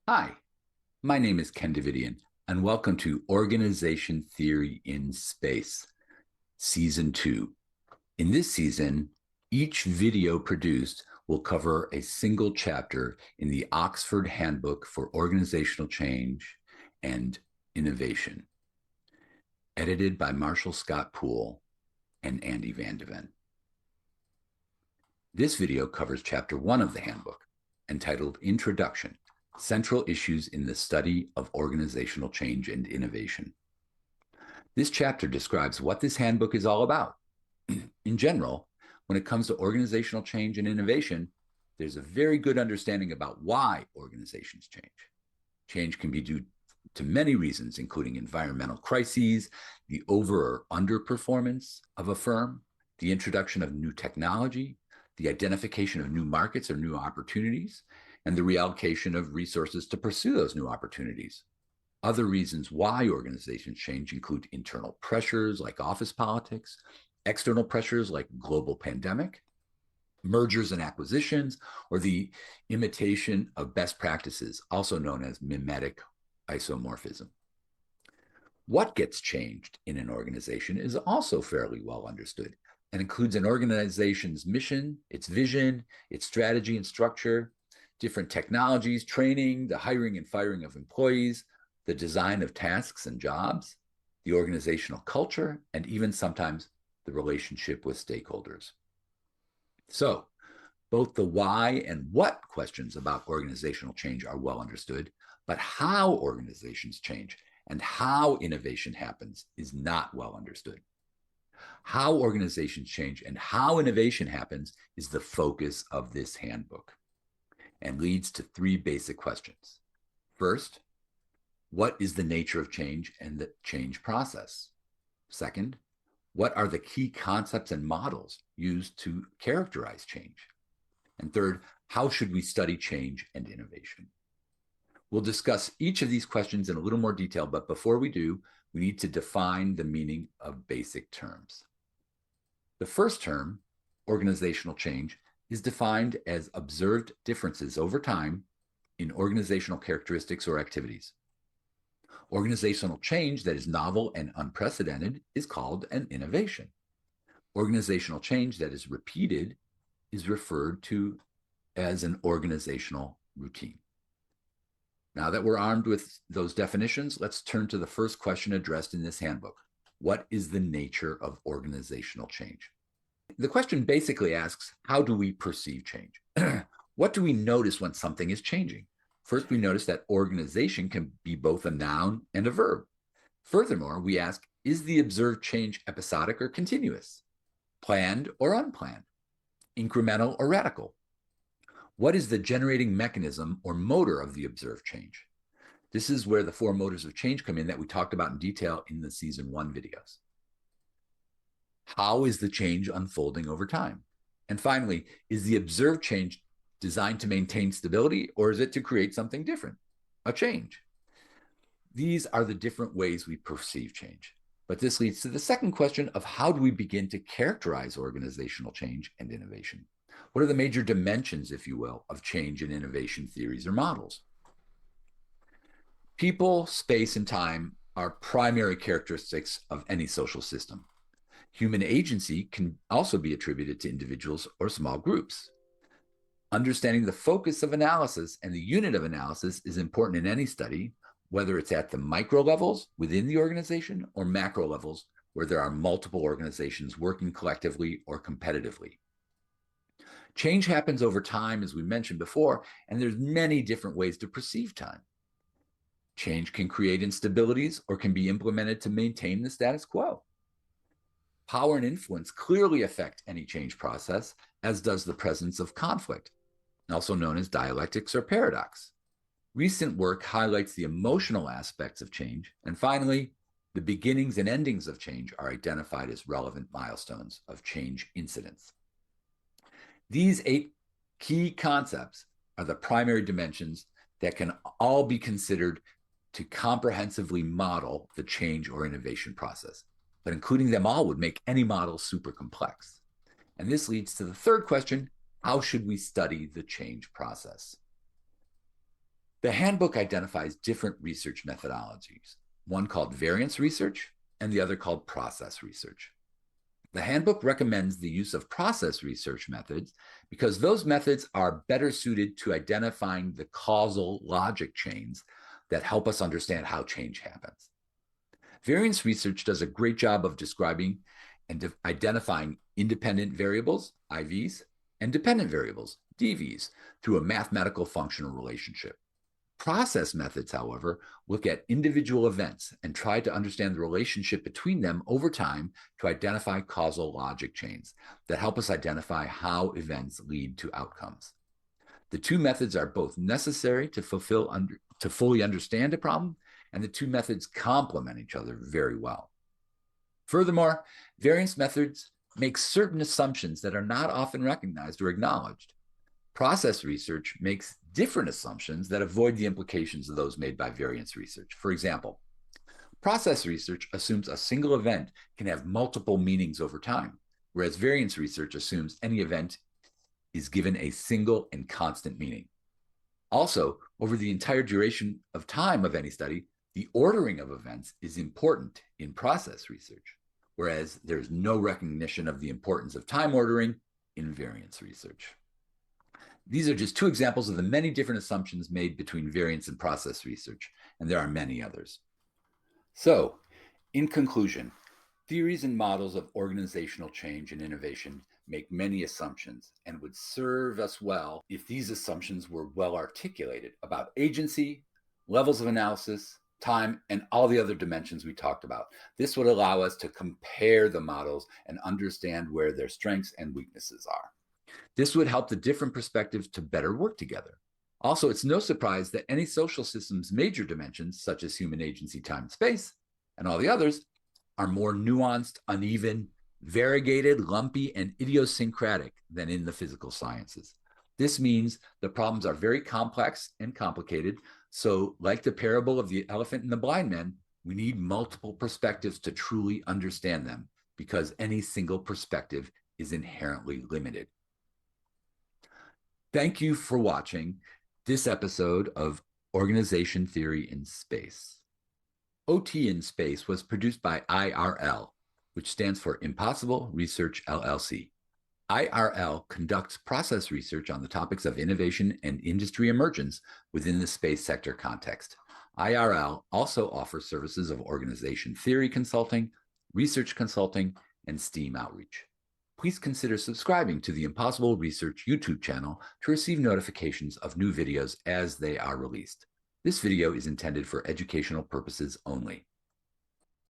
Hi, my name is Ken Davidian, and welcome to Organization Theory in Space, Season 2. In this season, each video produced will cover a single chapter in the Oxford Handbook for Organizational Change and Innovation, edited by Marshall Scott Poole and Andy Van de Ven. This video covers Chapter 1 of the handbook, entitled Introduction, Central Issues in the Study of Organizational Change and Innovation. This chapter describes what this handbook is all about. In general, when it comes to organizational change and innovation, there's a very good understanding about why organizations change. Change can be due to many reasons, including environmental crises, the over or underperformance of a firm, the introduction of new technology, the identification of new markets or new opportunities, and the reallocation of resources to pursue those new opportunities. Other reasons why organizations change include internal pressures like office politics, external pressures like global pandemic, mergers and acquisitions, or the imitation of best practices, also known as mimetic isomorphism. What gets changed in an organization is also fairly well understood and includes an organization's mission, its vision, its strategy and structure, different technologies, training, the hiring and firing of employees, the design of tasks and jobs, the organizational culture, and even sometimes the relationship with stakeholders. So, both the why and what questions about organizational change are well understood, but how organizations change and how innovation happens is not well understood. How organizations change and how innovation happens is the focus of this handbook and leads to three basic questions. First, what is the nature of change and the change process? Second, what are the key concepts and models used to characterize change? And third, how should we study change and innovation? We'll discuss each of these questions in a little more detail, but before we do, we need to define the meaning of basic terms. The first term, organizational change, is defined as observed differences over time in organizational characteristics or activities. Organizational change that is novel and unprecedented is called an innovation. Organizational change that is repeated is referred to as an organizational routine. Now that we're armed with those definitions, let's turn to the first question addressed in this handbook. What is the nature of organizational change? The question basically asks, how do we perceive change? What do we notice when something is changing? First, we notice that organization can be both a noun and a verb. Furthermore, we ask, is the observed change episodic or continuous? Planned or unplanned? Incremental or radical? What is the generating mechanism or motor of the observed change? This is where the four motors of change come in that we talked about in detail in the Season 1 videos. How is the change unfolding over time? And finally, is the observed change designed to maintain stability, or is it to create something different, a change? These are the different ways we perceive change. But this leads to the second question of how do we begin to characterize organizational change and innovation? What are the major dimensions, if you will, of change and innovation theories or models? People, space, and time are primary characteristics of any social system. Human agency can also be attributed to individuals or small groups. Understanding the focus of analysis and the unit of analysis is important in any study, whether it's at the micro levels within the organization or macro levels where there are multiple organizations working collectively or competitively. Change happens over time, as we mentioned before, and there's many different ways to perceive time. Change can create instabilities or can be implemented to maintain the status quo. Power and influence clearly affect any change process, as does the presence of conflict, also known as dialectics or paradox. Recent work highlights the emotional aspects of change, and finally, the beginnings and endings of change are identified as relevant milestones of change incidents. These 8 key concepts are the primary dimensions that can all be considered to comprehensively model the change or innovation process. But including them all would make any model super complex. And this leads to the third question, how should we study the change process? The handbook identifies different research methodologies, one called variance research and the other called process research. The handbook recommends the use of process research methods because those methods are better suited to identifying the causal logic chains that help us understand how change happens. Variance research does a great job of describing and identifying independent variables, IVs, and dependent variables, DVs, through a mathematical functional relationship. Process methods, however, look at individual events and try to understand the relationship between them over time to identify causal logic chains that help us identify how events lead to outcomes. The two methods are both necessary to fully understand a problem, and the two methods complement each other very well. Furthermore, variance methods make certain assumptions that are not often recognized or acknowledged. Process research makes different assumptions that avoid the implications of those made by variance research. For example, process research assumes a single event can have multiple meanings over time, whereas variance research assumes any event is given a single and constant meaning. Also, over the entire duration of time of any study, the ordering of events is important in process research, whereas there's no recognition of the importance of time ordering in variance research. These are just two examples of the many different assumptions made between variance and process research, and there are many others. So, in conclusion, theories and models of organizational change and innovation make many assumptions and would serve us well if these assumptions were well articulated about agency, levels of analysis, time, and all the other dimensions we talked about. This would allow us to compare the models and understand where their strengths and weaknesses are. This would help the different perspectives to better work together. Also, it's no surprise that any social system's major dimensions, such as human agency, time, and space, and all the others, are more nuanced, uneven, variegated, lumpy, and idiosyncratic than in the physical sciences. This means the problems are very complex and complicated. So, like the parable of the elephant and the blind man, we need multiple perspectives to truly understand them because any single perspective is inherently limited. Thank you for watching this episode of Organization Theory in Space. OT in Space was produced by IRL, which stands for Impossible Research LLC. IRL conducts process research on the topics of innovation and industry emergence within the space sector context. IRL also offers services of organization theory consulting, research consulting, and STEAM outreach. Please consider subscribing to the Impossible Research YouTube channel to receive notifications of new videos as they are released. This video is intended for educational purposes only.